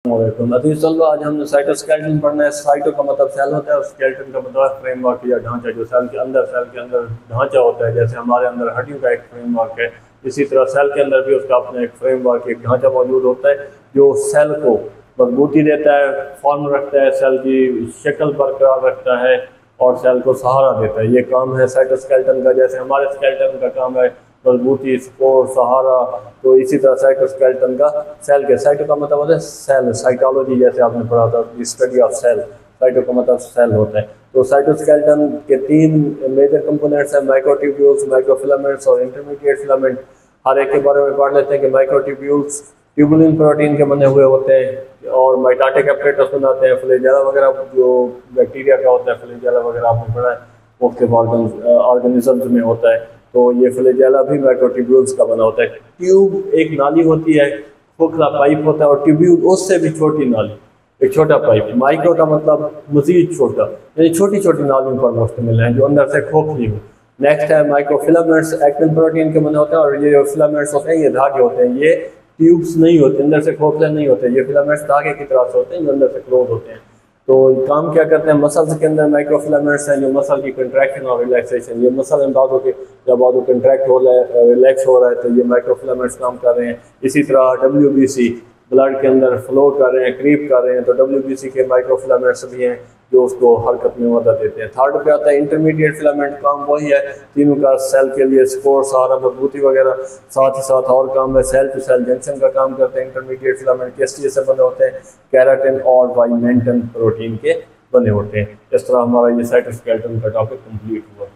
नतीज तलबा, आज हमने साइटोस्केलेटन पढ़ना है। साइटो का मतलब सेल होता है और स्केलेटन का मतलब फ्रेमवर्क या ढांचा, जो सेल के अंदर ढांचा होता है। जैसे हमारे अंदर हड्डियों का एक फ्रेमवर्क है, इसी तरह सेल के अंदर भी उसका अपना एक फ्रेमवर्क, एक ढांचा मौजूद होता है जो सेल को मजबूती देता है, फॉर्म रखता है, सेल की शक्ल बरकरार रखता है और सेल को सहारा देता है। ये काम है साइटोस्केलेटन का। जैसे हमारे स्केलेटन का काम है मजबूती, सपोर्ट, सहारा, तो इसी तरह साइटोस्केलेटन का सेल के साइटो का मतलब होता है सेल, साइटोलॉजी जैसे आपने पढ़ा था, स्टडी ऑफ सेल। साइटो का मतलब सेल होता है। तो साइटोस्केलेटन के तीन मेजर कंपोनेंट्स हैं, माइक्रोट्यूब्यूल्स, माइक्रोफिलामेंट्स और इंटरमीडिएट फिलामेंट। हर एक के बारे में पढ़ लेते हैं कि माइक्रोट्यूब्यूल्स ट्यूबुलिन प्रोटीन के बने हुए होते हैं और माइटोटिक एपरेटस बनाते हैं। फ्लैजेला वगैरह जो बैक्टीरिया का होता है, फ्लैजेला वगैरह आपने पढ़ा है, मुख्तलिफ ऑर्गेनिजम्स में होता है। तो ये फ्लैजेला भी माइक्रोट्यूब्यूल्स का बना होता है। ट्यूब एक नाली होती है, खोखला पाइप होता है, और ट्यूब्यूल उससे भी छोटी नाली, एक छोटा पाइप। माइक्रो का मतलब मजीद छोटा, यानी छोटी छोटी नालियों पर मुश्तमिल है जो अंदर से खोखली हो। नेक्स्ट है माइक्रोफिलामेंट्स, एक्टिन प्रोटीन के बने होते हैं, और ये जो फिलामेंट्स होते हैं ये धागे होते हैं। ये ट्यूब्स नहीं होते, अंदर से खोखले नहीं होते, ये फिलामेंट्स धागे की तरह से होते हैं जो अंदर से क्लोज होते हैं। तो काम क्या करते हैं, मसल्स के अंदर माइक्रोफिलामेंट्स हैं जो मसल की कंट्रैक्शन और रिलैक्सेशन, ये मसल में बाजू के जब बाजू कंट्रैक्ट हो रहा है, रिलैक्स हो रहा है, तो ये माइक्रोफिलामेंट्स काम कर रहे हैं। इसी तरह WBC ब्लड के अंदर फ्लो कर रहे हैं, क्रीप कर रहे हैं, तो WBC के माइक्रोफिलामेंट्स भी हैं जो उसको हरकत में मदद देते हैं। थर्ड पे आता है इंटरमीडिएट फिलामेंट, काम वही है तीनों का, सेल के लिए सपोर्ट, सहारा, मजबूती वगैरह। साथ ही साथ और काम है, सेल टू सेल जंक्शन का काम करते हैं। इंटरमीडिएट फिलामेंट किस चीज़ से बने होते हैं, केराटिन और वाइमेंटन प्रोटीन के बने होते हैं। इस तरह हमारा ये साइटोस्केलेटन का टॉपिक कंप्लीट हुआ।